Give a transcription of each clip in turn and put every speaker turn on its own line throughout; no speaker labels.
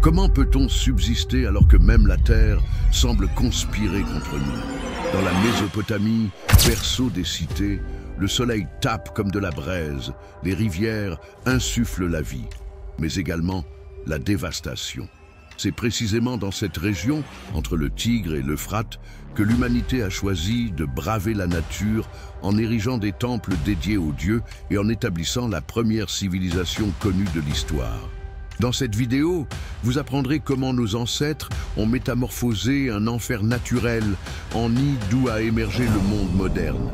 Comment peut-on subsister alors que même la terre semble conspirer contre nous? Dans la Mésopotamie, berceau des cités, le soleil tape comme de la braise, les rivières insufflent la vie, mais également la dévastation. C'est précisément dans cette région, entre le Tigre et l'Euphrate, que l'humanité a choisi de braver la nature en érigeant des temples dédiés aux dieux et en établissant la première civilisation connue de l'histoire. Dans cette vidéo, vous apprendrez comment nos ancêtres ont métamorphosé un enfer naturel en nid d'où a émergé le monde moderne.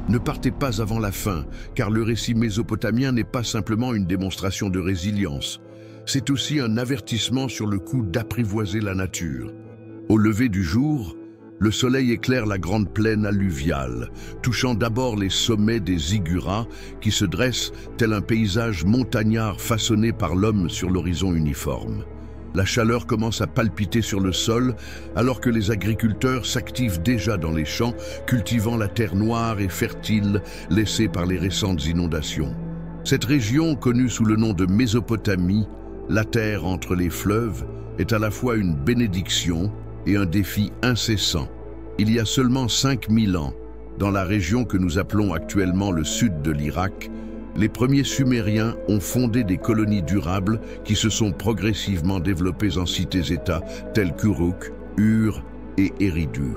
Ne partez pas avant la fin, car le récit mésopotamien n'est pas simplement une démonstration de résilience. C'est aussi un avertissement sur le coût d'apprivoiser la nature. Au lever du jour, le soleil éclaire la grande plaine alluviale, touchant d'abord les sommets des ziggurat qui se dressent tel un paysage montagnard façonné par l'homme sur l'horizon uniforme. La chaleur commence à palpiter sur le sol alors que les agriculteurs s'activent déjà dans les champs, cultivant la terre noire et fertile laissée par les récentes inondations. Cette région, connue sous le nom de Mésopotamie, la terre entre les fleuves, est à la fois une bénédiction et un défi incessant. Il y a seulement 5000 ans, dans la région que nous appelons actuellement le sud de l'Irak, les premiers Sumériens ont fondé des colonies durables qui se sont progressivement développées en cités-États telles qu'Uruk, Ur et Eridu.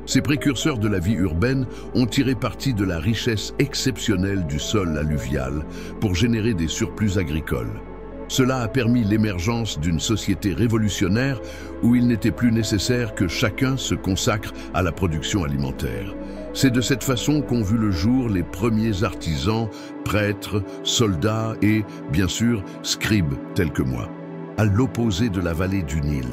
Ces précurseurs de la vie urbaine ont tiré parti de la richesse exceptionnelle du sol alluvial pour générer des surplus agricoles. Cela a permis l'émergence d'une société révolutionnaire où il n'était plus nécessaire que chacun se consacre à la production alimentaire. C'est de cette façon qu'ont vu le jour les premiers artisans, prêtres, soldats et, bien sûr, scribes tels que moi. À l'opposé de la vallée du Nil,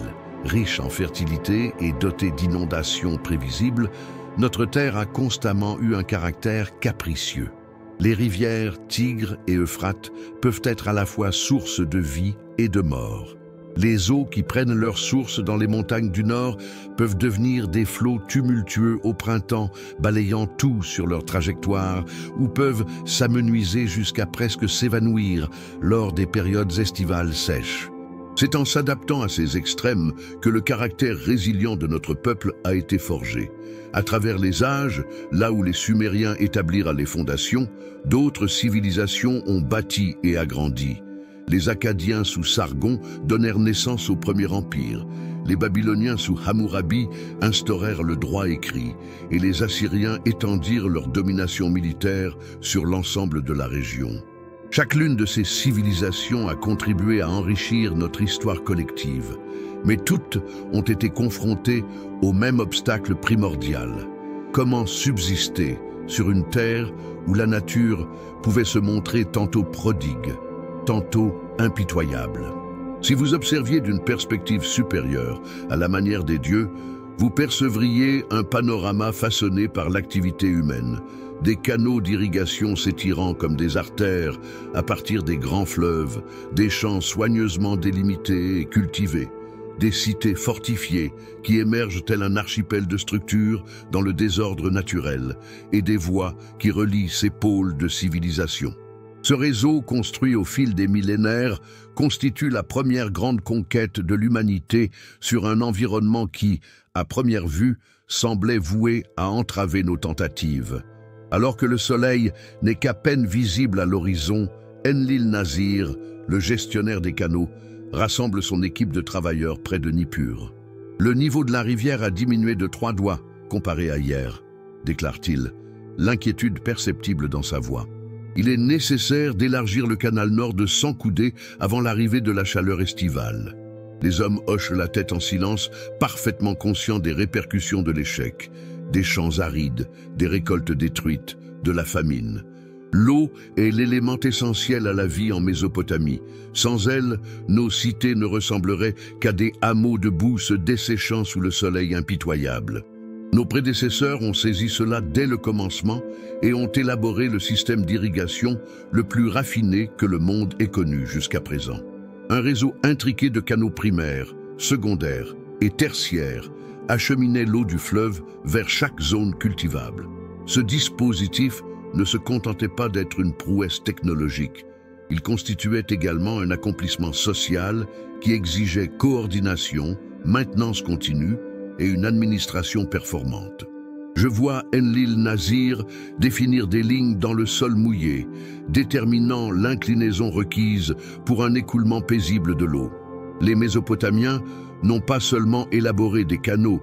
riche en fertilité et dotée d'inondations prévisibles, notre terre a constamment eu un caractère capricieux. Les rivières Tigre et Euphrate peuvent être à la fois source de vie et de mort. Les eaux qui prennent leur source dans les montagnes du Nord peuvent devenir des flots tumultueux au printemps, balayant tout sur leur trajectoire, ou peuvent s'amenuiser jusqu'à presque s'évanouir lors des périodes estivales sèches. C'est en s'adaptant à ces extrêmes que le caractère résilient de notre peuple a été forgé. À travers les âges, là où les Sumériens établirent les fondations, d'autres civilisations ont bâti et agrandi. Les Akkadiens sous Sargon donnèrent naissance au premier empire. Les Babyloniens sous Hammurabi instaurèrent le droit écrit, et les Assyriens étendirent leur domination militaire sur l'ensemble de la région. Chaque l'une de ces civilisations a contribué à enrichir notre histoire collective, mais toutes ont été confrontées au même obstacle primordial. Comment subsister sur une terre où la nature pouvait se montrer tantôt prodigue, tantôt impitoyable? Si vous observiez d'une perspective supérieure à la manière des dieux, vous percevriez un panorama façonné par l'activité humaine, des canaux d'irrigation s'étirant comme des artères à partir des grands fleuves, des champs soigneusement délimités et cultivés, des cités fortifiées qui émergent tel un archipel de structures dans le désordre naturel, et des voies qui relient ces pôles de civilisation. Ce réseau, construit au fil des millénaires, constitue la première grande conquête de l'humanité sur un environnement qui, à première vue, semblait voué à entraver nos tentatives. Alors que le soleil n'est qu'à peine visible à l'horizon, Enlil-Nazir, le gestionnaire des canaux, rassemble son équipe de travailleurs près de Nippur. Le niveau de la rivière a diminué de 3 doigts comparé à hier, déclare-t-il, l'inquiétude perceptible dans sa voix. Il est nécessaire d'élargir le canal nord de 100 coudées avant l'arrivée de la chaleur estivale. Les hommes hochent la tête en silence, parfaitement conscients des répercussions de l'échec. Des champs arides, des récoltes détruites, de la famine. L'eau est l'élément essentiel à la vie en Mésopotamie. Sans elle, nos cités ne ressembleraient qu'à des hameaux de boue se desséchant sous le soleil impitoyable. Nos prédécesseurs ont saisi cela dès le commencement et ont élaboré le système d'irrigation le plus raffiné que le monde ait connu jusqu'à présent. Un réseau intriqué de canaux primaires, secondaires et tertiaires acheminait l'eau du fleuve vers chaque zone cultivable. Ce dispositif ne se contentait pas d'être une prouesse technologique. Il constituait également un accomplissement social qui exigeait coordination, maintenance continue et une administration performante. Je vois Enlil Nazir définir des lignes dans le sol mouillé, déterminant l'inclinaison requise pour un écoulement paisible de l'eau. Les Mésopotamiens n'ont pas seulement élaboré des canaux,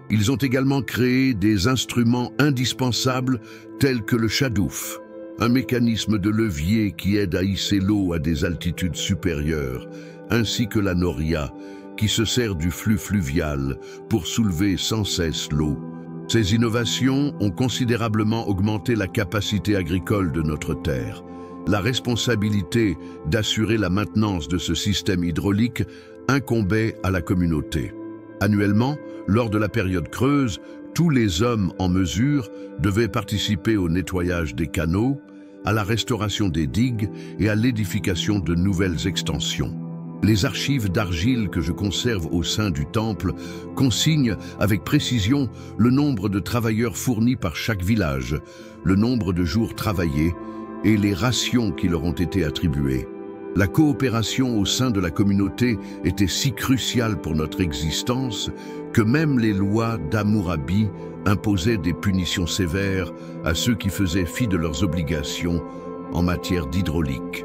ils ont également créé des instruments indispensables tels que le chadouf, un mécanisme de levier qui aide à hisser l'eau à des altitudes supérieures, ainsi que la noria, qui se sert du flux fluvial pour soulever sans cesse l'eau. Ces innovations ont considérablement augmenté la capacité agricole de notre terre. La responsabilité d'assurer la maintenance de ce système hydraulique incombait à la communauté. Annuellement, lors de la période creuse, tous les hommes en mesure devaient participer au nettoyage des canaux, à la restauration des digues et à l'édification de nouvelles extensions. Les archives d'argile que je conserve au sein du temple consignent avec précision le nombre de travailleurs fournis par chaque village, le nombre de jours travaillés et les rations qui leur ont été attribuées. La coopération au sein de la communauté était si cruciale pour notre existence que même les lois d'Hammurabi imposaient des punitions sévères à ceux qui faisaient fi de leurs obligations en matière d'hydraulique.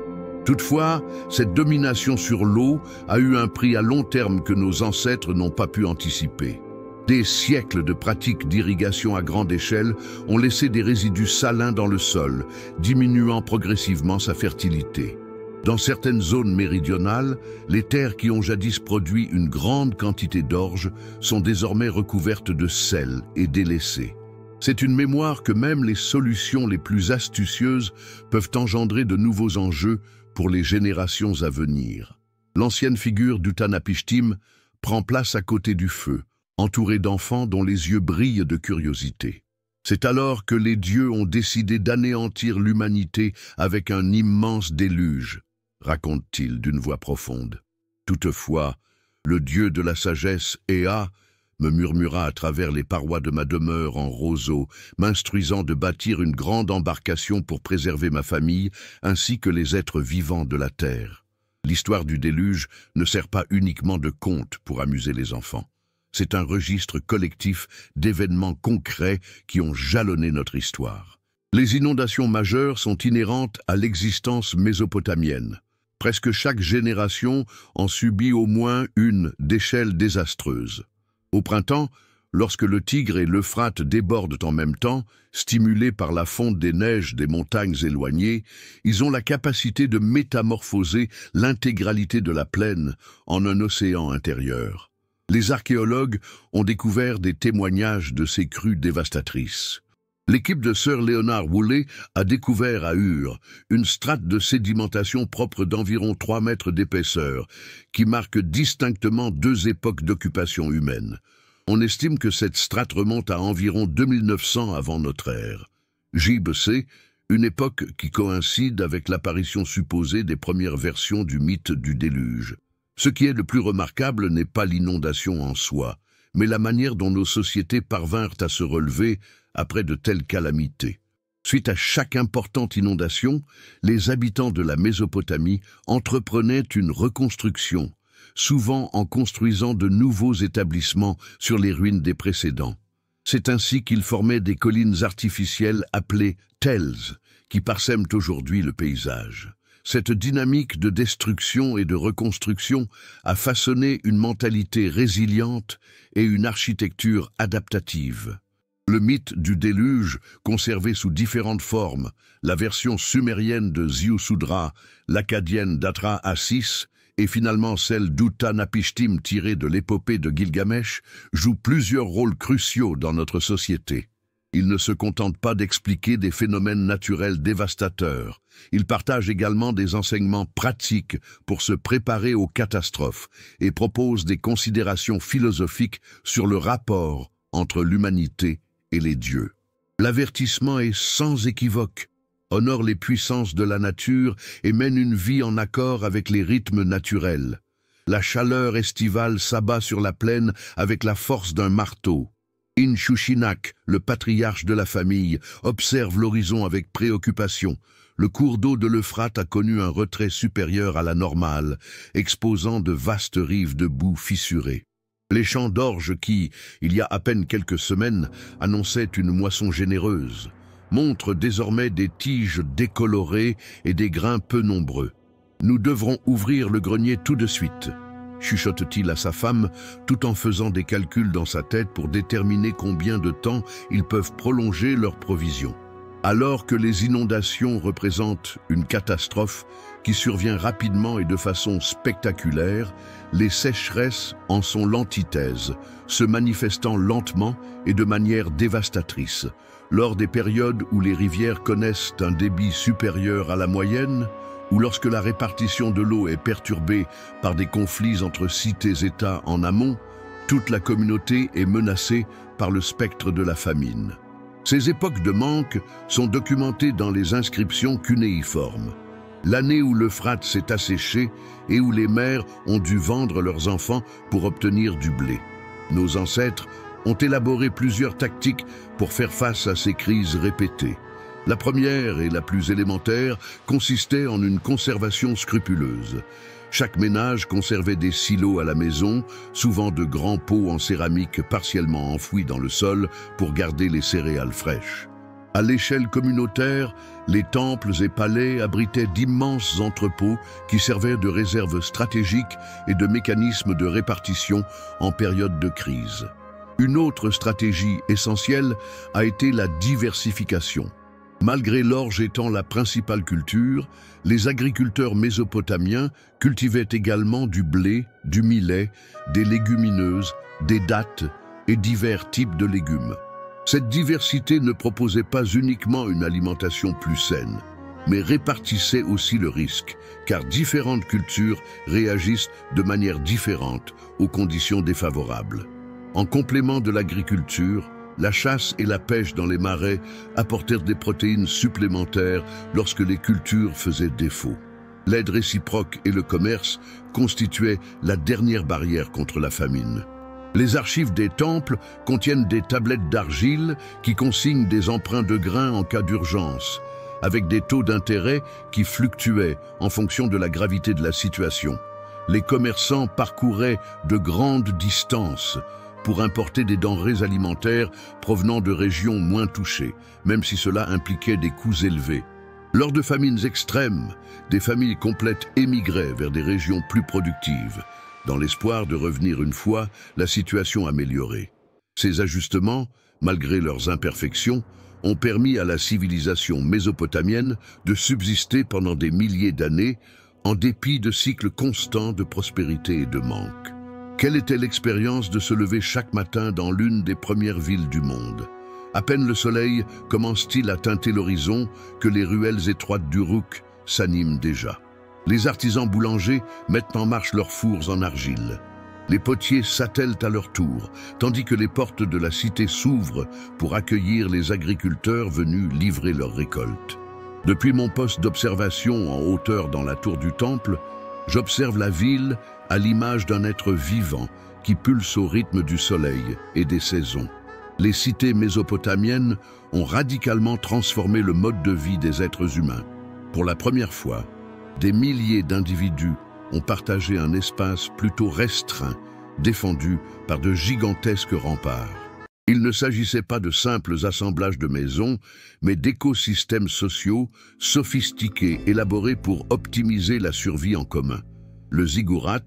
Toutefois, cette domination sur l'eau a eu un prix à long terme que nos ancêtres n'ont pas pu anticiper. Des siècles de pratiques d'irrigation à grande échelle ont laissé des résidus salins dans le sol, diminuant progressivement sa fertilité. Dans certaines zones méridionales, les terres qui ont jadis produit une grande quantité d'orge sont désormais recouvertes de sel et délaissées. C'est une mémoire que même les solutions les plus astucieuses peuvent engendrer de nouveaux enjeux pour les générations à venir. L'ancienne figure d'Utanapishtim prend place à côté du feu, entourée d'enfants dont les yeux brillent de curiosité. C'est alors que les dieux ont décidé d'anéantir l'humanité avec un immense déluge, raconte-t-il d'une voix profonde. Toutefois, le dieu de la sagesse, Ea, me murmura à travers les parois de ma demeure en roseau, m'instruisant de bâtir une grande embarcation pour préserver ma famille, ainsi que les êtres vivants de la terre. L'histoire du déluge ne sert pas uniquement de conte pour amuser les enfants. C'est un registre collectif d'événements concrets qui ont jalonné notre histoire. Les inondations majeures sont inhérentes à l'existence mésopotamienne. Presque chaque génération en subit au moins une d'échelle désastreuse. Au printemps, lorsque le Tigre et l'Euphrate débordent en même temps, stimulés par la fonte des neiges des montagnes éloignées, ils ont la capacité de métamorphoser l'intégralité de la plaine en un océan intérieur. Les archéologues ont découvert des témoignages de ces crues dévastatrices. L'équipe de Sir Leonard Woolley a découvert à Ur une strate de sédimentation propre d'environ 3 mètres d'épaisseur, qui marque distinctement 2 époques d'occupation humaine. On estime que cette strate remonte à environ 2900 avant notre ère. Gib sait, une époque qui coïncide avec l'apparition supposée des premières versions du mythe du déluge. Ce qui est le plus remarquable n'est pas l'inondation en soi, mais la manière dont nos sociétés parvinrent à se relever après de telles calamités. Suite à chaque importante inondation, les habitants de la Mésopotamie entreprenaient une reconstruction, souvent en construisant de nouveaux établissements sur les ruines des précédents. C'est ainsi qu'ils formaient des collines artificielles appelées tels, qui parsèment aujourd'hui le paysage. Cette dynamique de destruction et de reconstruction a façonné une mentalité résiliente et une architecture adaptative. Le mythe du déluge, conservé sous différentes formes, la version sumérienne de Ziusudra, l'acadienne d'Atra-Assis et finalement celle d'Utanapishtim tirée de l'épopée de Gilgamesh, joue plusieurs rôles cruciaux dans notre société. Il ne se contente pas d'expliquer des phénomènes naturels dévastateurs. Il partage également des enseignements pratiques pour se préparer aux catastrophes et propose des considérations philosophiques sur le rapport entre l'humanité et les dieux. L'avertissement est sans équivoque, honore les puissances de la nature et mène une vie en accord avec les rythmes naturels. La chaleur estivale s'abat sur la plaine avec la force d'un marteau. Inshushinak, le patriarche de la famille, observe l'horizon avec préoccupation. le cours d'eau de l'Euphrate a connu un retrait supérieur à la normale, exposant de vastes rives de boue fissurées. Les champs d'orge qui, il y a à peine quelques semaines, annonçaient une moisson généreuse, montrent désormais des tiges décolorées et des grains peu nombreux. Nous devrons ouvrir le grenier tout de suite, chuchote-t-il à sa femme, tout en faisant des calculs dans sa tête pour déterminer combien de temps ils peuvent prolonger leurs provisions. Alors que les inondations représentent une catastrophe qui survient rapidement et de façon spectaculaire, les sécheresses en sont l'antithèse, se manifestant lentement et de manière dévastatrice. Lors des périodes où les rivières connaissent un débit supérieur à la moyenne, ou lorsque la répartition de l'eau est perturbée par des conflits entre cités-États en amont, toute la communauté est menacée par le spectre de la famine. Ces époques de manque sont documentées dans les inscriptions cunéiformes. L'année où l'Euphrate s'est asséché et où les mères ont dû vendre leurs enfants pour obtenir du blé. Nos ancêtres ont élaboré plusieurs tactiques pour faire face à ces crises répétées. La première et la plus élémentaire consistait en une conservation scrupuleuse. Chaque ménage conservait des silos à la maison, souvent de grands pots en céramique partiellement enfouis dans le sol pour garder les céréales fraîches. À l'échelle communautaire, les temples et palais abritaient d'immenses entrepôts qui servaient de réserves stratégiques et de mécanismes de répartition en période de crise. Une autre stratégie essentielle a été la diversification. Malgré l'orge étant la principale culture, les agriculteurs mésopotamiens cultivaient également du blé, du millet, des légumineuses, des dattes et divers types de légumes. Cette diversité ne proposait pas uniquement une alimentation plus saine, mais répartissait aussi le risque, car différentes cultures réagissent de manière différente aux conditions défavorables. En complément de l'agriculture, la chasse et la pêche dans les marais apportèrent des protéines supplémentaires lorsque les cultures faisaient défaut. L'aide réciproque et le commerce constituaient la dernière barrière contre la famine. Les archives des temples contiennent des tablettes d'argile qui consignent des emprunts de grains en cas d'urgence, avec des taux d'intérêt qui fluctuaient en fonction de la gravité de la situation. Les commerçants parcouraient de grandes distances pour importer des denrées alimentaires provenant de régions moins touchées, même si cela impliquait des coûts élevés. Lors de famines extrêmes, des familles complètes émigraient vers des régions plus productives, dans l'espoir de revenir une fois la situation améliorée. Ces ajustements, malgré leurs imperfections, ont permis à la civilisation mésopotamienne de subsister pendant des milliers d'années, en dépit de cycles constants de prospérité et de manque. Quelle était l'expérience de se lever chaque matin dans l'une des premières villes du monde? À peine le soleil commence-t-il à teinter l'horizon que les ruelles étroites d'Uruk s'animent déjà. Les artisans boulangers mettent en marche leurs fours en argile. Les potiers s'attellent à leur tour, tandis que les portes de la cité s'ouvrent pour accueillir les agriculteurs venus livrer leurs récoltes. Depuis mon poste d'observation en hauteur dans la tour du temple, j'observe la ville à l'image d'un être vivant qui pulse au rythme du soleil et des saisons. Les cités mésopotamiennes ont radicalement transformé le mode de vie des êtres humains. Pour la première fois, des milliers d'individus ont partagé un espace plutôt restreint, défendu par de gigantesques remparts. Il ne s'agissait pas de simples assemblages de maisons, mais d'écosystèmes sociaux sophistiqués élaborés pour optimiser la survie en commun. Le ziggurat,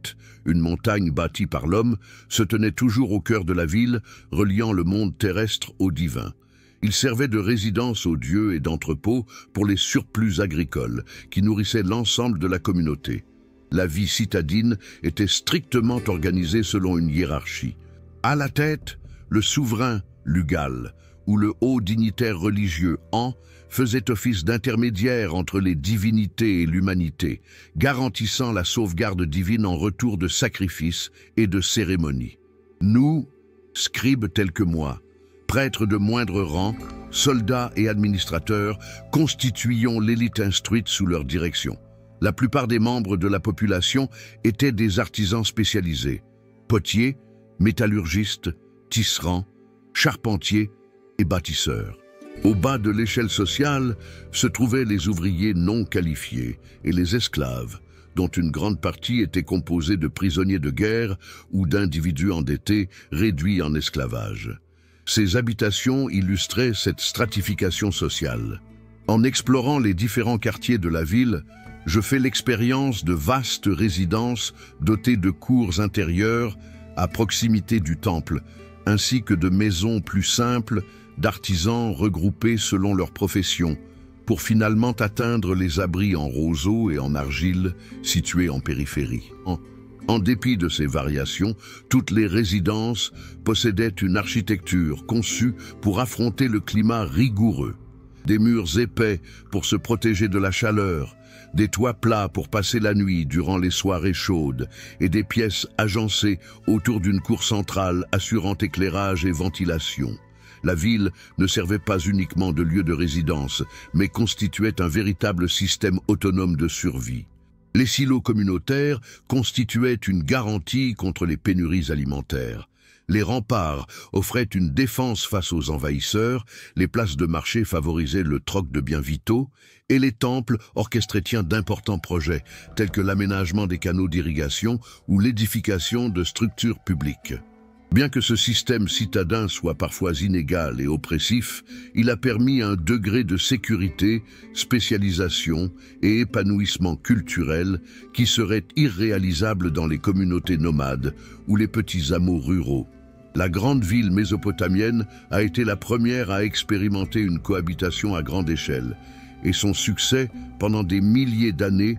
une montagne bâtie par l'homme, se tenait toujours au cœur de la ville, reliant le monde terrestre au divin. Il servait de résidence aux dieux et d'entrepôt pour les surplus agricoles, qui nourrissaient l'ensemble de la communauté. La vie citadine était strictement organisée selon une hiérarchie. À la tête, le souverain, Lugal, ou le haut dignitaire religieux, An, faisait office d'intermédiaire entre les divinités et l'humanité, garantissant la sauvegarde divine en retour de sacrifices et de cérémonies. Nous, scribes tels que moi, prêtres de moindre rang, soldats et administrateurs, constituions l'élite instruite sous leur direction. La plupart des membres de la population étaient des artisans spécialisés, potiers, métallurgistes, tisserands, charpentiers et bâtisseurs. Au bas de l'échelle sociale se trouvaient les ouvriers non qualifiés et les esclaves, dont une grande partie était composée de prisonniers de guerre ou d'individus endettés réduits en esclavage. Ces habitations illustraient cette stratification sociale. En explorant les différents quartiers de la ville, je fais l'expérience de vastes résidences dotées de cours intérieures à proximité du temple, ainsi que de maisons plus simples d'artisans regroupés selon leur profession, pour finalement atteindre les abris en roseaux et en argile situés en périphérie. En dépit de ces variations, toutes les résidences possédaient une architecture conçue pour affronter le climat rigoureux. Des murs épais pour se protéger de la chaleur, des toits plats pour passer la nuit durant les soirées chaudes et des pièces agencées autour d'une cour centrale assurant éclairage et ventilation. La ville ne servait pas uniquement de lieu de résidence, mais constituait un véritable système autonome de survie. Les silos communautaires constituaient une garantie contre les pénuries alimentaires. Les remparts offraient une défense face aux envahisseurs, les places de marché favorisaient le troc de biens vitaux, et les temples orchestraient d'importants projets, tels que l'aménagement des canaux d'irrigation ou l'édification de structures publiques. Bien que ce système citadin soit parfois inégal et oppressif, il a permis un degré de sécurité, spécialisation et épanouissement culturel qui serait irréalisable dans les communautés nomades ou les petits hameaux ruraux. La grande ville mésopotamienne a été la première à expérimenter une cohabitation à grande échelle, et son succès, pendant des milliers d'années,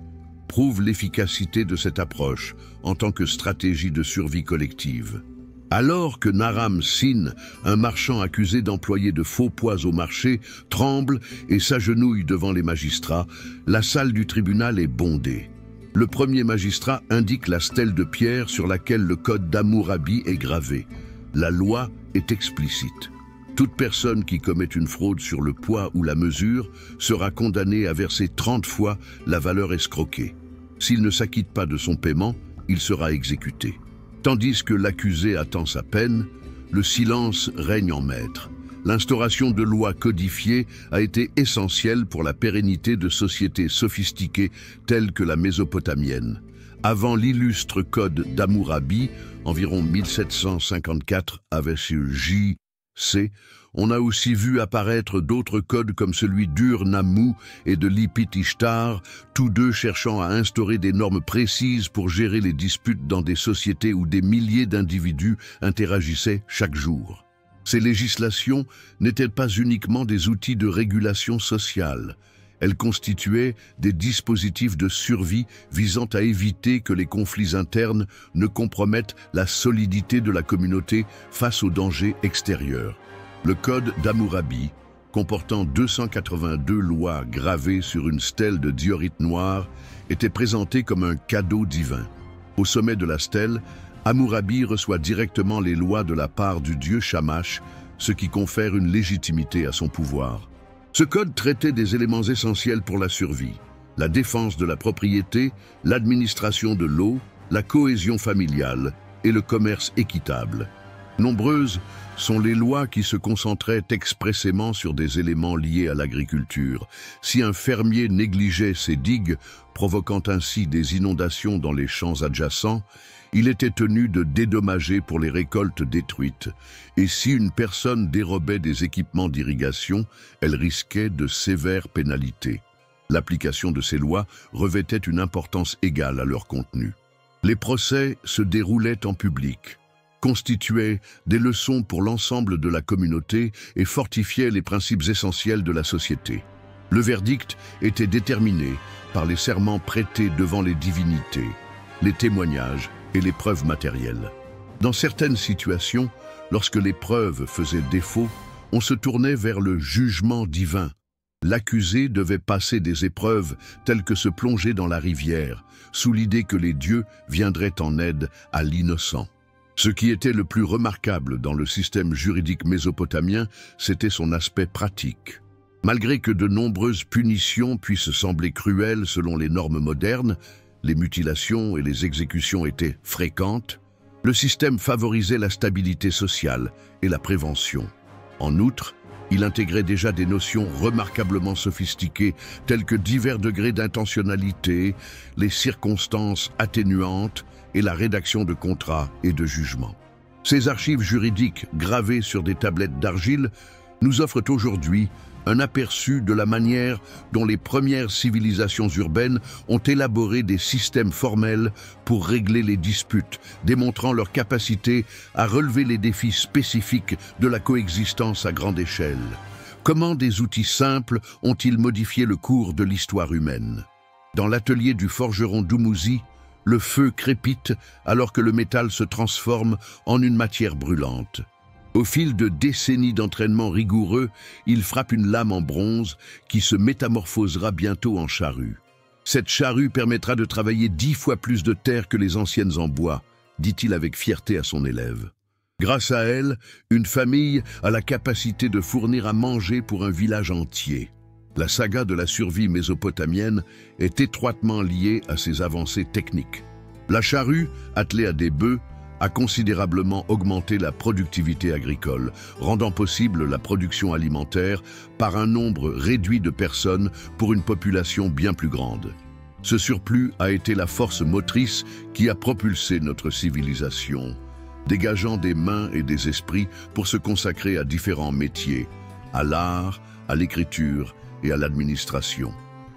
prouve l'efficacité de cette approche en tant que stratégie de survie collective. Alors que Naram Sin, un marchand accusé d'employer de faux poids au marché, tremble et s'agenouille devant les magistrats, la salle du tribunal est bondée. Le premier magistrat indique la stèle de pierre sur laquelle le code d'Hammurabi est gravé. La loi est explicite. Toute personne qui commet une fraude sur le poids ou la mesure sera condamnée à verser 30 fois la valeur escroquée. S'il ne s'acquitte pas de son paiement, il sera exécuté. Tandis que l'accusé attend sa peine, le silence règne en maître. L'instauration de lois codifiées a été essentielle pour la pérennité de sociétés sophistiquées telles que la mésopotamienne. Avant l'illustre code d'Hammurabi, environ 1754 J.C., on a aussi vu apparaître d'autres codes comme celui d'Ur-Nammu et de Lipit-Ishtar, tous deux cherchant à instaurer des normes précises pour gérer les disputes dans des sociétés où des milliers d'individus interagissaient chaque jour. Ces législations n'étaient pas uniquement des outils de régulation sociale. Elles constituaient des dispositifs de survie visant à éviter que les conflits internes ne compromettent la solidité de la communauté face aux dangers extérieurs. Le code d'Hammurabi, comportant 282 lois gravées sur une stèle de diorite noire, était présenté comme un cadeau divin. Au sommet de la stèle, Hammurabi reçoit directement les lois de la part du dieu Shamash, ce qui confère une légitimité à son pouvoir. Ce code traitait des éléments essentiels pour la survie: la défense de la propriété, l'administration de l'eau, la cohésion familiale et le commerce équitable. Nombreuses sont les lois qui se concentraient expressément sur des éléments liés à l'agriculture. Si un fermier négligeait ses digues, provoquant ainsi des inondations dans les champs adjacents, il était tenu de dédommager pour les récoltes détruites. Et si une personne dérobait des équipements d'irrigation, elle risquait de sévères pénalités. L'application de ces lois revêtait une importance égale à leur contenu. Les procès se déroulaient en public, constituaient des leçons pour l'ensemble de la communauté et fortifiaient les principes essentiels de la société. Le verdict était déterminé par les serments prêtés devant les divinités, les témoignages et les preuves matérielles. Dans certaines situations, lorsque les preuves faisaient défaut, on se tournait vers le jugement divin. L'accusé devait passer des épreuves telles que se plonger dans la rivière, sous l'idée que les dieux viendraient en aide à l'innocent. Ce qui était le plus remarquable dans le système juridique mésopotamien, c'était son aspect pratique. Malgré que de nombreuses punitions puissent sembler cruelles selon les normes modernes, les mutilations et les exécutions étaient fréquentes, le système favorisait la stabilité sociale et la prévention. En outre, Il intégrait déjà des notions remarquablement sophistiquées telles que divers degrés d'intentionnalité, les circonstances atténuantes et la rédaction de contrats et de jugements. Ces archives juridiques gravées sur des tablettes d'argile nous offrent aujourd'hui un aperçu de la manière dont les premières civilisations urbaines ont élaboré des systèmes formels pour régler les disputes, démontrant leur capacité à relever les défis spécifiques de la coexistence à grande échelle. Comment des outils simples ont-ils modifié le cours de l'histoire humaine? Dans l'atelier du forgeron Dumuzi, le feu crépite alors que le métal se transforme en une matière brûlante. Au fil de décennies d'entraînement rigoureux, il frappe une lame en bronze qui se métamorphosera bientôt en charrue. Cette charrue permettra de travailler 10 fois plus de terre que les anciennes en bois, dit-il avec fierté à son élève. Grâce à elle, une famille a la capacité de fournir à manger pour un village entier. La saga de la survie mésopotamienne est étroitement liée à ces avancées techniques. La charrue, attelée à des bœufs, a considérablement augmenté la productivité agricole, rendant possible la production alimentaire par un nombre réduit de personnes pour une population bien plus grande. Ce surplus a été la force motrice qui a propulsé notre civilisation, dégageant des mains et des esprits pour se consacrer à différents métiers, à l'art, à l'écriture et à l'administration.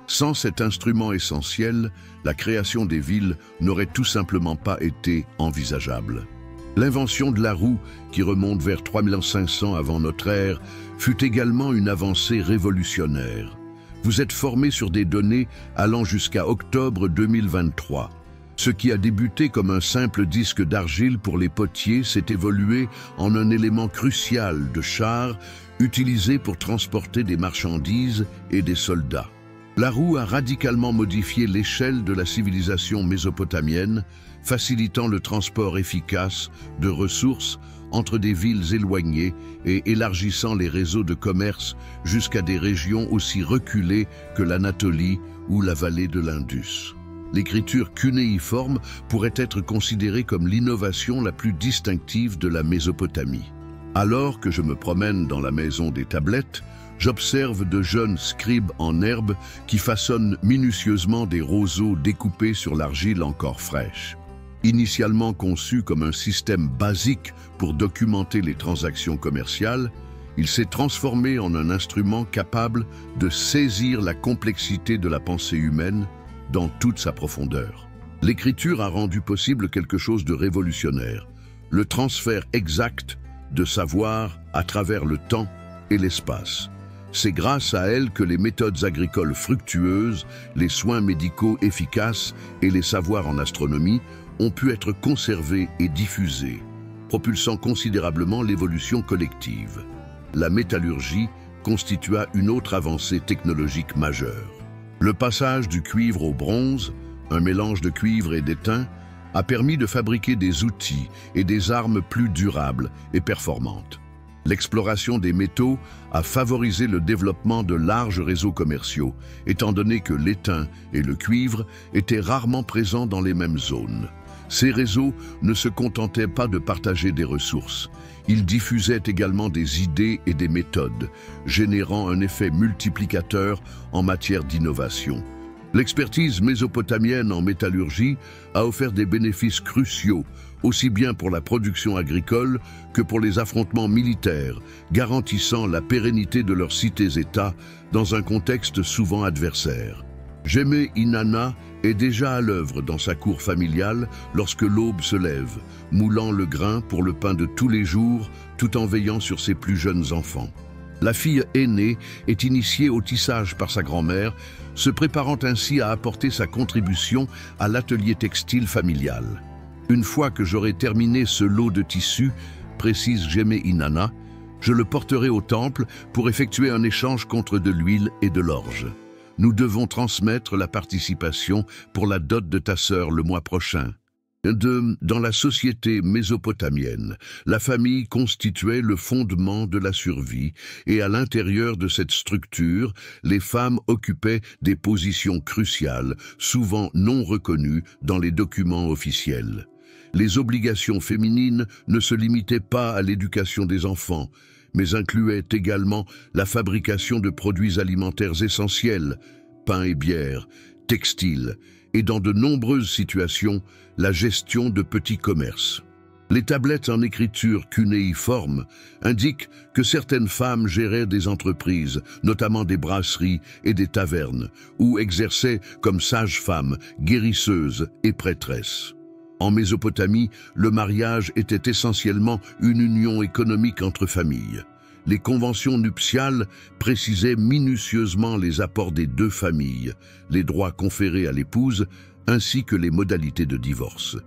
Sans cet instrument essentiel, la création des villes n'aurait tout simplement pas été envisageable. L'invention de la roue, qui remonte vers 3500 avant notre ère, fut également une avancée révolutionnaire. Vous êtes formé sur des données allant jusqu'à octobre 2023. Ce qui a débuté comme un simple disque d'argile pour les potiers s'est évolué en un élément crucial de char utilisé pour transporter des marchandises et des soldats. La roue a radicalement modifié l'échelle de la civilisation mésopotamienne, facilitant le transport efficace de ressources entre des villes éloignées et élargissant les réseaux de commerce jusqu'à des régions aussi reculées que l'Anatolie ou la vallée de l'Indus. L'écriture cunéiforme pourrait être considérée comme l'innovation la plus distinctive de la Mésopotamie. Alors que je me promène dans la maison des tablettes, j'observe de jeunes scribes en herbe qui façonnent minutieusement des roseaux découpés sur l'argile encore fraîche. Initialement conçu comme un système basique pour documenter les transactions commerciales, il s'est transformé en un instrument capable de saisir la complexité de la pensée humaine dans toute sa profondeur. L'écriture a rendu possible quelque chose de révolutionnaire, le transfert exact de savoir à travers le temps et l'espace. C'est grâce à elle que les méthodes agricoles fructueuses, les soins médicaux efficaces et les savoirs en astronomie ont pu être conservés et diffusés, propulsant considérablement l'évolution collective. La métallurgie constitua une autre avancée technologique majeure. Le passage du cuivre au bronze, un mélange de cuivre et d'étain, a permis de fabriquer des outils et des armes plus durables et performantes. L'exploration des métaux a favorisé le développement de larges réseaux commerciaux, étant donné que l'étain et le cuivre étaient rarement présents dans les mêmes zones. Ces réseaux ne se contentaient pas de partager des ressources. Ils diffusaient également des idées et des méthodes, générant un effet multiplicateur en matière d'innovation. L'expertise mésopotamienne en métallurgie a offert des bénéfices cruciaux, aussi bien pour la production agricole que pour les affrontements militaires, garantissant la pérennité de leurs cités-États dans un contexte souvent adversaire. Jemé Inanna est déjà à l'œuvre dans sa cour familiale lorsque l'aube se lève, moulant le grain pour le pain de tous les jours tout en veillant sur ses plus jeunes enfants. La fille aînée est initiée au tissage par sa grand-mère, se préparant ainsi à apporter sa contribution à l'atelier textile familial. Une fois que j'aurai terminé ce lot de tissus, précise Jemé Inanna, je le porterai au temple pour effectuer un échange contre de l'huile et de l'orge. Nous devons transmettre la participation pour la dot de ta sœur le mois prochain. Dans la société mésopotamienne, la famille constituait le fondement de la survie et à l'intérieur de cette structure, les femmes occupaient des positions cruciales, souvent non reconnues dans les documents officiels. Les obligations féminines ne se limitaient pas à l'éducation des enfants, mais incluait également la fabrication de produits alimentaires essentiels, pain et bière, textiles, et dans de nombreuses situations, la gestion de petits commerces. Les tablettes en écriture cunéiforme indiquent que certaines femmes géraient des entreprises, notamment des brasseries et des tavernes, ou exerçaient comme sages-femmes, guérisseuses et prêtresses. En Mésopotamie, le mariage était essentiellement une union économique entre familles. Les conventions nuptiales précisaient minutieusement les apports des deux familles, les droits conférés à l'épouse, ainsi que les modalités de divorce.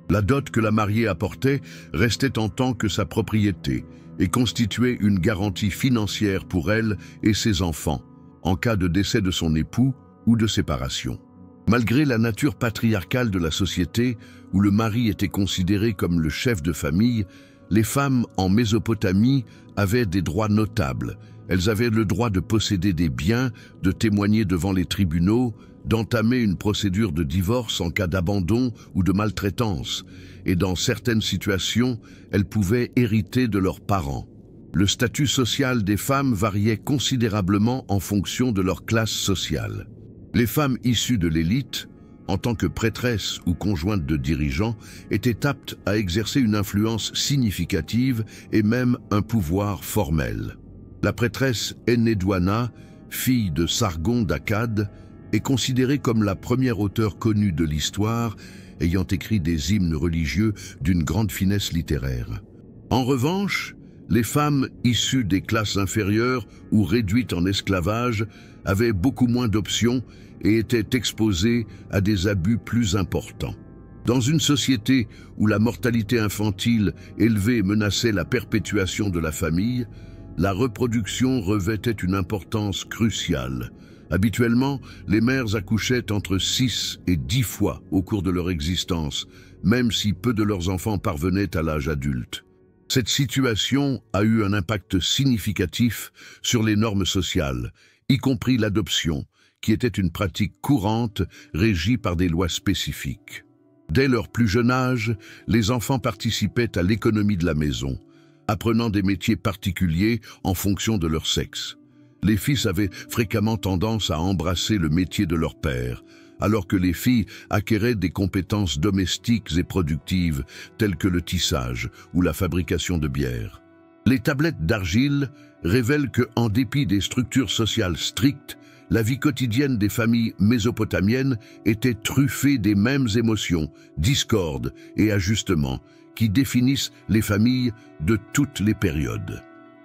La dot que la mariée apportait restait en tant que sa propriété et constituait une garantie financière pour elle et ses enfants, en cas de décès de son époux ou de séparation. Malgré la nature patriarcale de la société, où le mari était considéré comme le chef de famille, les femmes en Mésopotamie avaient des droits notables. Elles avaient le droit de posséder des biens, de témoigner devant les tribunaux, d'entamer une procédure de divorce en cas d'abandon ou de maltraitance, et dans certaines situations, elles pouvaient hériter de leurs parents. Le statut social des femmes variait considérablement en fonction de leur classe sociale. Les femmes issues de l'élite, en tant que prêtresses ou conjointes de dirigeants, étaient aptes à exercer une influence significative et même un pouvoir formel. La prêtresse Enedouana, fille de Sargon d'Akkad, est considérée comme la première auteure connue de l'histoire, ayant écrit des hymnes religieux d'une grande finesse littéraire. En revanche, les femmes issues des classes inférieures ou réduites en esclavage avaient beaucoup moins d'options et étaient exposées à des abus plus importants. Dans une société où la mortalité infantile élevée menaçait la perpétuation de la famille, la reproduction revêtait une importance cruciale. Habituellement, les mères accouchaient entre 6 et 10 fois au cours de leur existence, même si peu de leurs enfants parvenaient à l'âge adulte. Cette situation a eu un impact significatif sur les normes sociales, y compris l'adoption, qui était une pratique courante régie par des lois spécifiques. Dès leur plus jeune âge, les enfants participaient à l'économie de la maison, apprenant des métiers particuliers en fonction de leur sexe. Les fils avaient fréquemment tendance à embrasser le métier de leur père, alors que les filles acquéraient des compétences domestiques et productives telles que le tissage ou la fabrication de bière. Les tablettes d'argile révèlent que, en dépit des structures sociales strictes, la vie quotidienne des familles mésopotamiennes était truffée des mêmes émotions, discordes et ajustements qui définissent les familles de toutes les périodes.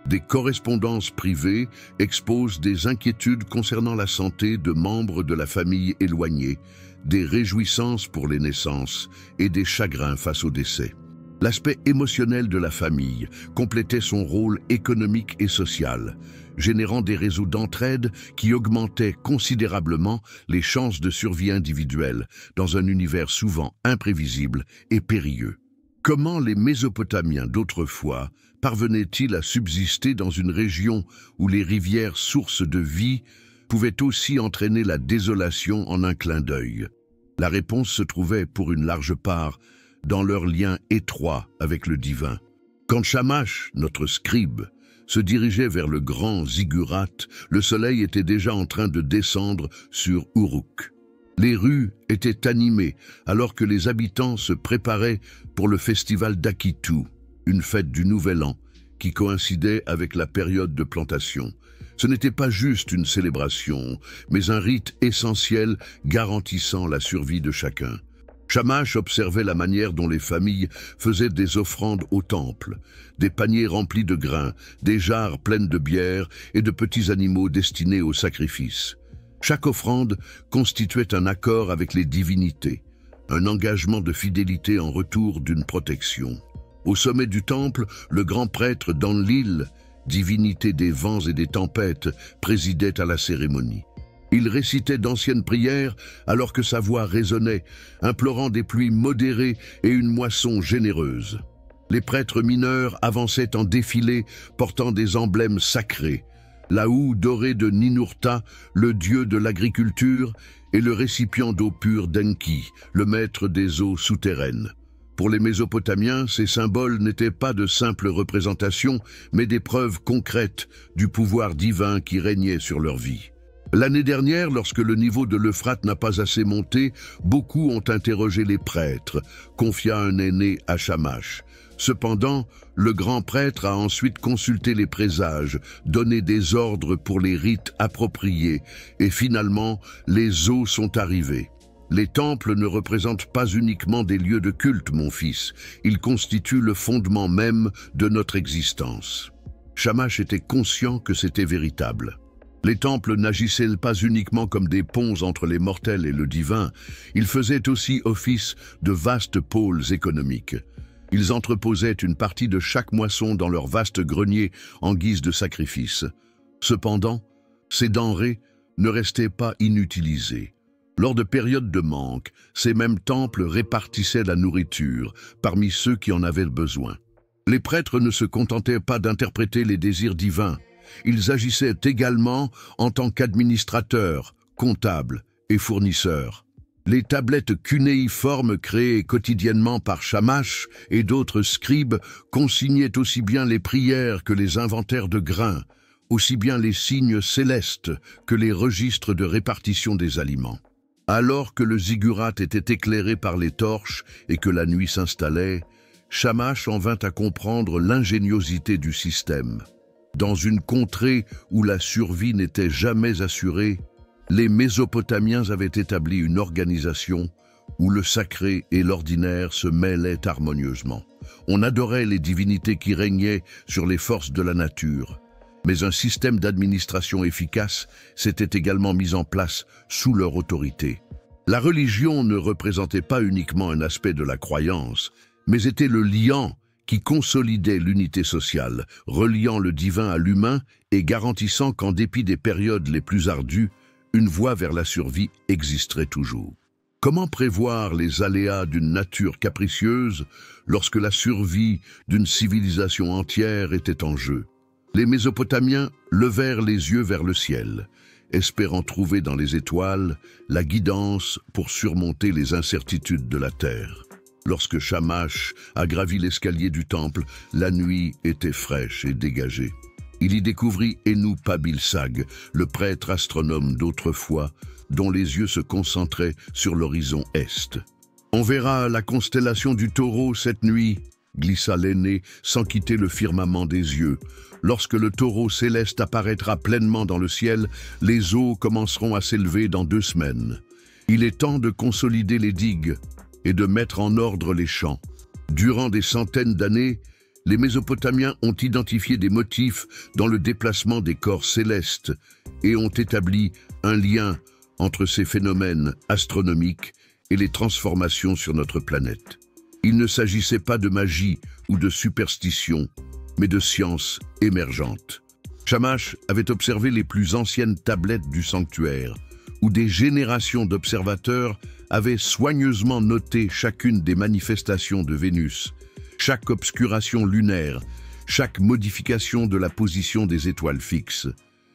Des correspondances privées exposent des inquiétudes concernant la santé de membres de la famille éloignée, des réjouissances pour les naissances et des chagrins face au décès. L'aspect émotionnel de la famille complétait son rôle économique et social, générant des réseaux d'entraide qui augmentaient considérablement les chances de survie individuelle dans un univers souvent imprévisible et périlleux. Comment les Mésopotamiens d'autrefois parvenaient-ils à subsister dans une région où les rivières, sources de vie, pouvaient aussi entraîner la désolation en un clin d'œil? La réponse se trouvait pour une large part dans leur lien étroit avec le divin. Quand Shamash, notre scribe, se dirigeait vers le grand ziggurat, le soleil était déjà en train de descendre sur Uruk. Les rues étaient animées alors que les habitants se préparaient pour le festival d'Akitu, une fête du Nouvel An, qui coïncidait avec la période de plantation. Ce n'était pas juste une célébration, mais un rite essentiel garantissant la survie de chacun. Shamash observait la manière dont les familles faisaient des offrandes au temple, des paniers remplis de grains, des jarres pleines de bière et de petits animaux destinés au sacrifice. Chaque offrande constituait un accord avec les divinités, un engagement de fidélité en retour d'une protection. Au sommet du temple, le grand prêtre d'Enlil, divinité des vents et des tempêtes, présidait à la cérémonie. Il récitait d'anciennes prières alors que sa voix résonnait, implorant des pluies modérées et une moisson généreuse. Les prêtres mineurs avançaient en défilé portant des emblèmes sacrés, la houe dorée de Ninurta, le dieu de l'agriculture, et le récipient d'eau pure d'Enki, le maître des eaux souterraines. Pour les Mésopotamiens, ces symboles n'étaient pas de simples représentations, mais des preuves concrètes du pouvoir divin qui régnait sur leur vie. L'année dernière, lorsque le niveau de l'Euphrate n'a pas assez monté, beaucoup ont interrogé les prêtres, confia un aîné à Shamash. Cependant, le grand prêtre a ensuite consulté les présages, donné des ordres pour les rites appropriés, et finalement, les eaux sont arrivées. Les temples ne représentent pas uniquement des lieux de culte, mon fils, ils constituent le fondement même de notre existence. Shamash était conscient que c'était véritable. Les temples n'agissaient pas uniquement comme des ponts entre les mortels et le divin, ils faisaient aussi office de vastes pôles économiques. Ils entreposaient une partie de chaque moisson dans leur vaste grenier en guise de sacrifice. Cependant, ces denrées ne restaient pas inutilisées. Lors de périodes de manque, ces mêmes temples répartissaient la nourriture parmi ceux qui en avaient besoin. Les prêtres ne se contentaient pas d'interpréter les désirs divins. Ils agissaient également en tant qu'administrateurs, comptables et fournisseurs. Les tablettes cunéiformes créées quotidiennement par Shamash et d'autres scribes consignaient aussi bien les prières que les inventaires de grains, aussi bien les signes célestes que les registres de répartition des aliments. Alors que le ziggurat était éclairé par les torches et que la nuit s'installait, Shamash en vint à comprendre l'ingéniosité du système. Dans une contrée où la survie n'était jamais assurée, les Mésopotamiens avaient établi une organisation où le sacré et l'ordinaire se mêlaient harmonieusement. On adorait les divinités qui régnaient sur les forces de la nature, mais un système d'administration efficace s'était également mis en place sous leur autorité. La religion ne représentait pas uniquement un aspect de la croyance, mais était le liant qui consolidait l'unité sociale, reliant le divin à l'humain et garantissant qu'en dépit des périodes les plus ardues, une voie vers la survie existerait toujours. Comment prévoir les aléas d'une nature capricieuse lorsque la survie d'une civilisation entière était en jeu? Les Mésopotamiens levèrent les yeux vers le ciel, espérant trouver dans les étoiles la guidance pour surmonter les incertitudes de la terre. Lorsque Shamash a gravi l'escalier du temple, la nuit était fraîche et dégagée. Il y découvrit Ennu-Pabil-Sag, le prêtre astronome d'autrefois, dont les yeux se concentraient sur l'horizon est. « On verra la constellation du Taureau cette nuit », glissa l'aîné sans quitter le firmament des yeux. Lorsque le taureau céleste apparaîtra pleinement dans le ciel, les eaux commenceront à s'élever dans 2 semaines. Il est temps de consolider les digues et de mettre en ordre les champs. Durant des centaines d'années, les Mésopotamiens ont identifié des motifs dans le déplacement des corps célestes et ont établi un lien entre ces phénomènes astronomiques et les transformations sur notre planète. Il ne s'agissait pas de magie ou de superstition, mais de science émergente. Shamash avait observé les plus anciennes tablettes du sanctuaire, où des générations d'observateurs avaient soigneusement noté chacune des manifestations de Vénus, chaque obscuration lunaire, chaque modification de la position des étoiles fixes.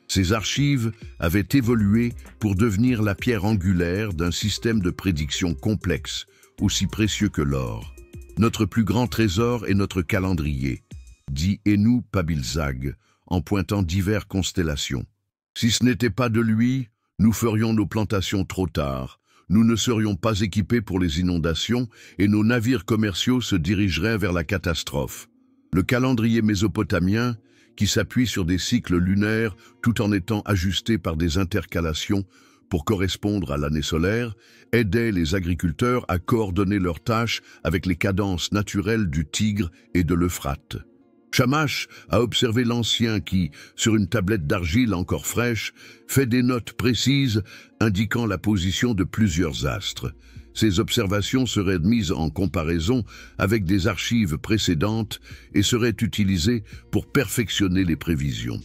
Ces archives avaient évolué pour devenir la pierre angulaire d'un système de prédiction complexe, aussi précieux que l'or. Notre plus grand trésor est notre calendrier, dit Ennu-Pabil-Sag, en pointant diverses constellations. Si ce n'était pas de lui, nous ferions nos plantations trop tard, nous ne serions pas équipés pour les inondations et nos navires commerciaux se dirigeraient vers la catastrophe. Le calendrier mésopotamien, qui s'appuie sur des cycles lunaires tout en étant ajusté par des intercalations pour correspondre à l'année solaire, aidait les agriculteurs à coordonner leurs tâches avec les cadences naturelles du Tigre et de l'Euphrate. Shamash a observé l'ancien qui, sur une tablette d'argile encore fraîche, fait des notes précises indiquant la position de plusieurs astres. Ces observations seraient mises en comparaison avec des archives précédentes et seraient utilisées pour perfectionner les prévisions.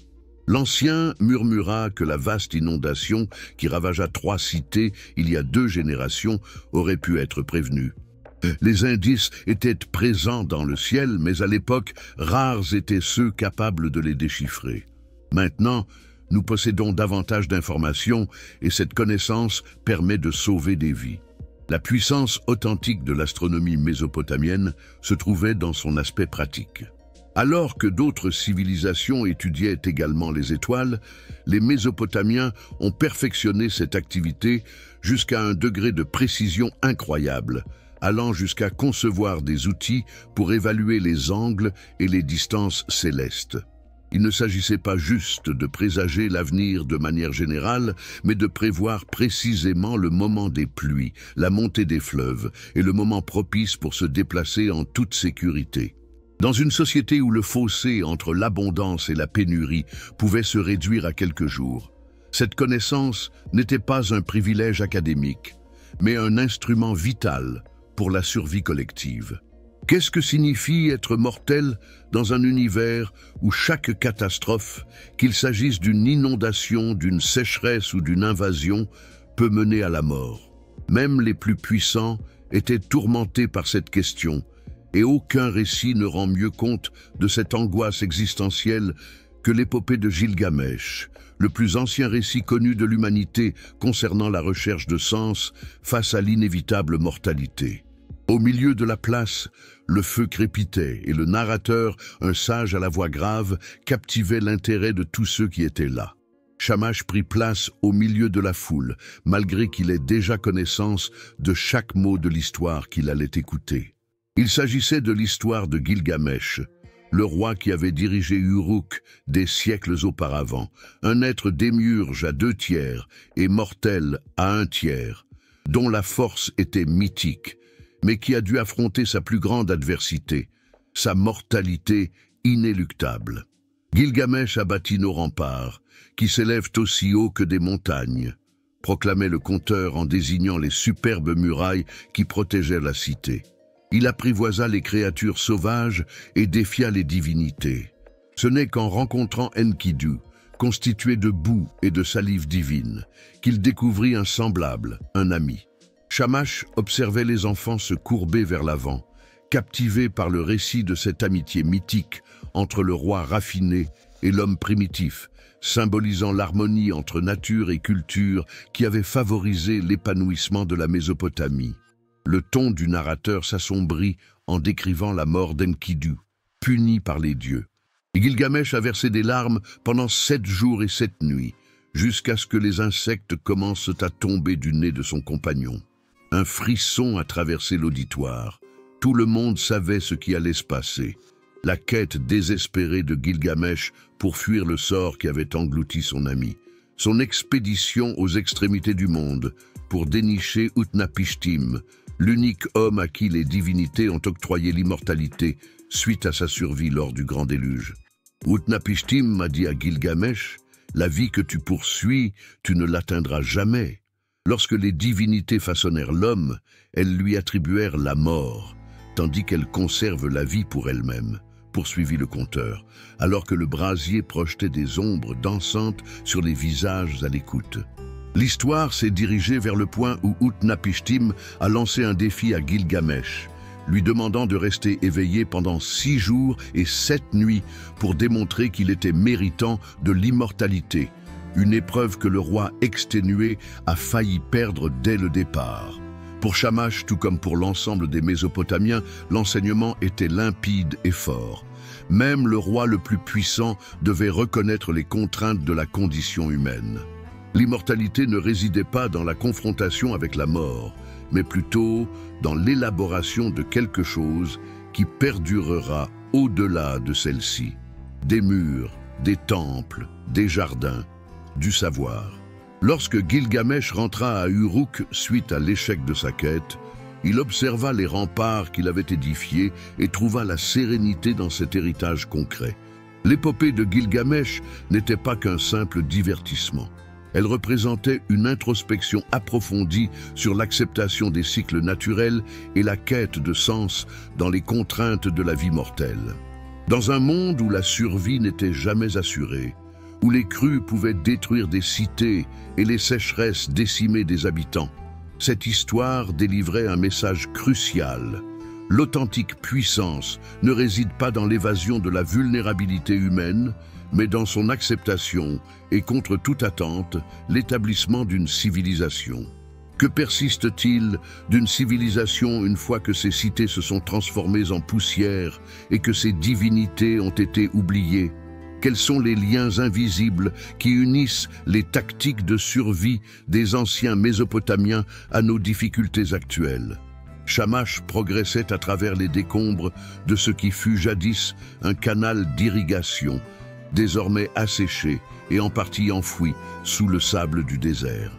L'ancien murmura que la vaste inondation qui ravagea 3 cités il y a 2 générations aurait pu être prévenue. Les indices étaient présents dans le ciel, mais à l'époque, rares étaient ceux capables de les déchiffrer. Maintenant, nous possédons davantage d'informations et cette connaissance permet de sauver des vies. La puissance authentique de l'astronomie mésopotamienne se trouvait dans son aspect pratique. Alors que d'autres civilisations étudiaient également les étoiles, les Mésopotamiens ont perfectionné cette activité jusqu'à un degré de précision incroyable, allant jusqu'à concevoir des outils pour évaluer les angles et les distances célestes. Il ne s'agissait pas juste de présager l'avenir de manière générale, mais de prévoir précisément le moment des pluies, la montée des fleuves et le moment propice pour se déplacer en toute sécurité. Dans une société où le fossé entre l'abondance et la pénurie pouvait se réduire à quelques jours, cette connaissance n'était pas un privilège académique, mais un instrument vital pour la survie collective. Qu'est-ce que signifie être mortel dans un univers où chaque catastrophe, qu'il s'agisse d'une inondation, d'une sécheresse ou d'une invasion, peut mener à la mort? Même les plus puissants étaient tourmentés par cette question, et aucun récit ne rend mieux compte de cette angoisse existentielle que l'épopée de Gilgamesh, le plus ancien récit connu de l'humanité concernant la recherche de sens face à l'inévitable mortalité. Au milieu de la place, le feu crépitait et le narrateur, un sage à la voix grave, captivait l'intérêt de tous ceux qui étaient là. Shamash prit place au milieu de la foule, malgré qu'il ait déjà connaissance de chaque mot de l'histoire qu'il allait écouter. Il s'agissait de l'histoire de Gilgamesh, le roi qui avait dirigé Uruk des siècles auparavant, un être démiurge à 2/3 et mortel à 1/3, dont la force était mythique, mais qui a dû affronter sa plus grande adversité, sa mortalité inéluctable. Gilgamesh a bâti nos remparts, qui s'élèvent aussi haut que des montagnes, proclamait le conteur en désignant les superbes murailles qui protégeaient la cité. Il apprivoisa les créatures sauvages et défia les divinités. Ce n'est qu'en rencontrant Enkidu, constitué de boue et de salive divine, qu'il découvrit un semblable, un ami. Shamash observait les enfants se courber vers l'avant, captivé par le récit de cette amitié mythique entre le roi raffiné et l'homme primitif, symbolisant l'harmonie entre nature et culture qui avait favorisé l'épanouissement de la Mésopotamie. Le ton du narrateur s'assombrit en décrivant la mort d'Enkidu, puni par les dieux. Gilgamesh a versé des larmes pendant 7 jours et 7 nuits, jusqu'à ce que les insectes commencent à tomber du nez de son compagnon. Un frisson a traversé l'auditoire. Tout le monde savait ce qui allait se passer. La quête désespérée de Gilgamesh pour fuir le sort qui avait englouti son ami. Son expédition aux extrémités du monde pour dénicher Utnapishtim, l'unique homme à qui les divinités ont octroyé l'immortalité suite à sa survie lors du grand déluge. Utnapishtim m'a dit à Gilgamesh, « La vie que tu poursuis, tu ne l'atteindras jamais. » Lorsque les divinités façonnèrent l'homme, elles lui attribuèrent la mort, tandis qu'elle conserve la vie pour elle-même, poursuivit le conteur, alors que le brasier projetait des ombres dansantes sur les visages à l'écoute. L'histoire s'est dirigée vers le point où Utnapishtim a lancé un défi à Gilgamesh, lui demandant de rester éveillé pendant 6 jours et 7 nuits pour démontrer qu'il était méritant de l'immortalité, une épreuve que le roi exténué a failli perdre dès le départ. Pour Shamash, tout comme pour l'ensemble des Mésopotamiens, l'enseignement était limpide et fort. Même le roi le plus puissant devait reconnaître les contraintes de la condition humaine. L'immortalité ne résidait pas dans la confrontation avec la mort, mais plutôt dans l'élaboration de quelque chose qui perdurera au-delà de celle-ci. Des murs, des temples, des jardins, du savoir. Lorsque Gilgamesh rentra à Uruk suite à l'échec de sa quête, il observa les remparts qu'il avait édifiés et trouva la sérénité dans cet héritage concret. L'épopée de Gilgamesh n'était pas qu'un simple divertissement. Elle représentait une introspection approfondie sur l'acceptation des cycles naturels et la quête de sens dans les contraintes de la vie mortelle. Dans un monde où la survie n'était jamais assurée, où les crues pouvaient détruire des cités et les sécheresses décimer des habitants, cette histoire délivrait un message crucial. L'authentique puissance ne réside pas dans l'évasion de la vulnérabilité humaine, mais dans son acceptation et contre toute attente, l'établissement d'une civilisation. Que persiste-t-il d'une civilisation une fois que ces cités se sont transformées en poussière et que ces divinités ont été oubliées? Quels sont les liens invisibles qui unissent les tactiques de survie des anciens Mésopotamiens à nos difficultés actuelles? Shamash progressait à travers les décombres de ce qui fut jadis un canal d'irrigation, désormais asséché et en partie enfoui sous le sable du désert.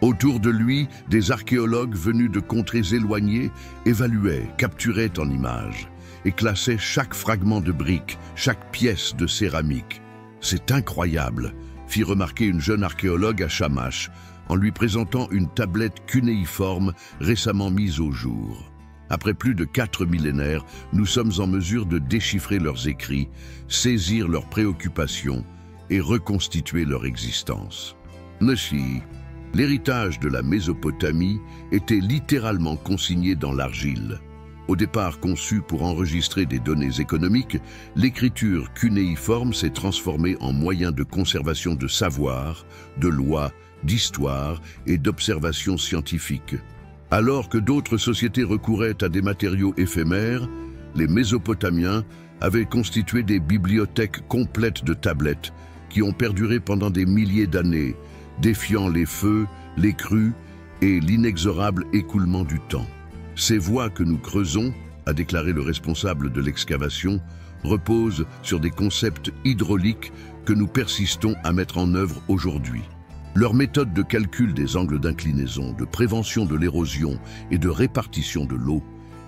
Autour de lui, des archéologues venus de contrées éloignées évaluaient, capturaient en images et classaient chaque fragment de brique, chaque pièce de céramique. « C'est incroyable », fit remarquer une jeune archéologue à Shamash, en lui présentant une tablette cunéiforme récemment mise au jour. Après plus de 4 millénaires, nous sommes en mesure de déchiffrer leurs écrits, saisir leurs préoccupations et reconstituer leur existence. Ainsi, l'héritage de la Mésopotamie était littéralement consigné dans l'argile. Au départ conçue pour enregistrer des données économiques, l'écriture cunéiforme s'est transformée en moyen de conservation de savoir, de lois, d'histoire et d'observation scientifique. Alors que d'autres sociétés recouraient à des matériaux éphémères, les Mésopotamiens avaient constitué des bibliothèques complètes de tablettes qui ont perduré pendant des milliers d'années, défiant les feux, les crues et l'inexorable écoulement du temps. Ces voies que nous creusons, a déclaré le responsable de l'excavation, reposent sur des concepts hydrauliques que nous persistons à mettre en œuvre aujourd'hui. Leur méthode de calcul des angles d'inclinaison, de prévention de l'érosion et de répartition de l'eau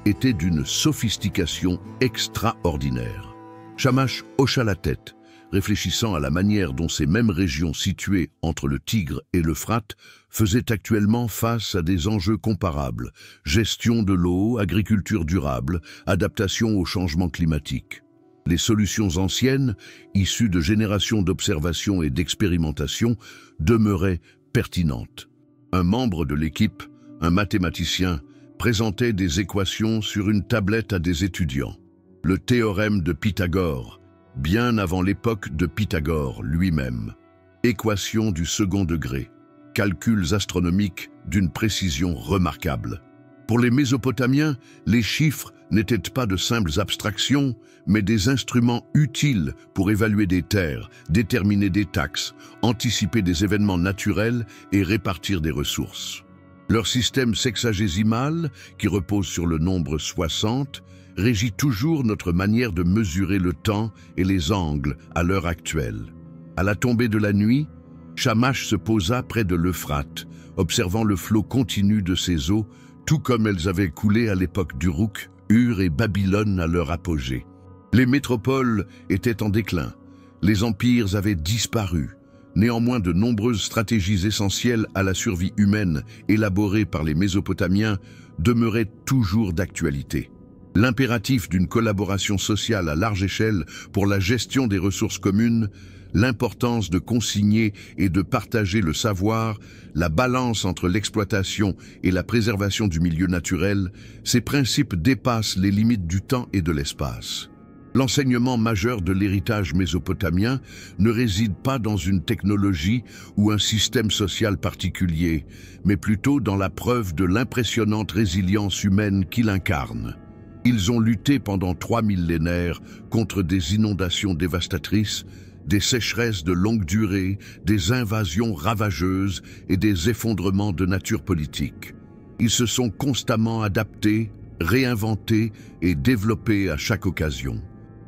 était d'une sophistication extraordinaire. Shamash hocha la tête, réfléchissant à la manière dont ces mêmes régions situées entre le Tigre et l'Euphrate faisaient actuellement face à des enjeux comparables: gestion de l'eau, agriculture durable, adaptation au changement climatique. Les solutions anciennes, issues de générations d'observations et d'expérimentations, demeuraient pertinentes. Un membre de l'équipe, un mathématicien, présentait des équations sur une tablette à des étudiants. Le théorème de Pythagore, bien avant l'époque de Pythagore lui-même. Équation du second degré. Calculs astronomiques d'une précision remarquable. Pour les Mésopotamiens, les chiffres n'étaient pas de simples abstractions, mais des instruments utiles pour évaluer des terres, déterminer des taxes, anticiper des événements naturels et répartir des ressources. Leur système sexagésimal, qui repose sur le nombre 60, régit toujours notre manière de mesurer le temps et les angles à l'heure actuelle. À la tombée de la nuit, Shamash se posa près de l'Euphrate, observant le flot continu de ses eaux, tout comme elles avaient coulé à l'époque d'Uruk, Ur et Babylone à leur apogée. Les métropoles étaient en déclin, les empires avaient disparu. Néanmoins, de nombreuses stratégies essentielles à la survie humaine élaborées par les Mésopotamiens demeuraient toujours d'actualité. L'impératif d'une collaboration sociale à large échelle pour la gestion des ressources communes, l'importance de consigner et de partager le savoir, la balance entre l'exploitation et la préservation du milieu naturel, ces principes dépassent les limites du temps et de l'espace. L'enseignement majeur de l'héritage mésopotamien ne réside pas dans une technologie ou un système social particulier, mais plutôt dans la preuve de l'impressionnante résilience humaine qu'il incarne. Ils ont lutté pendant 3 millénaires contre des inondations dévastatrices, des sécheresses de longue durée, des invasions ravageuses et des effondrements de nature politique. Ils se sont constamment adaptés, réinventés et développés à chaque occasion.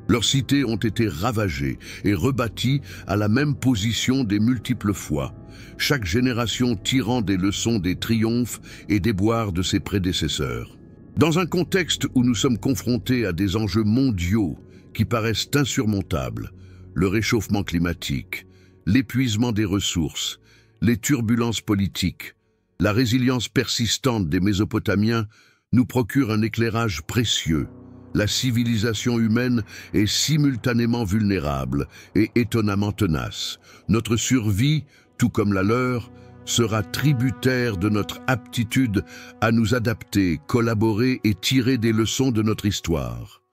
Leurs cités ont été ravagées et rebâties à la même position des multiples fois, chaque génération tirant des leçons des triomphes et déboires de ses prédécesseurs. Dans un contexte où nous sommes confrontés à des enjeux mondiaux qui paraissent insurmontables, le réchauffement climatique, l'épuisement des ressources, les turbulences politiques, la résilience persistante des Mésopotamiens nous procure un éclairage précieux. La civilisation humaine est simultanément vulnérable et étonnamment tenace. Notre survie, tout comme la leur, sera tributaire de notre aptitude à nous adapter, collaborer et tirer des leçons de notre histoire.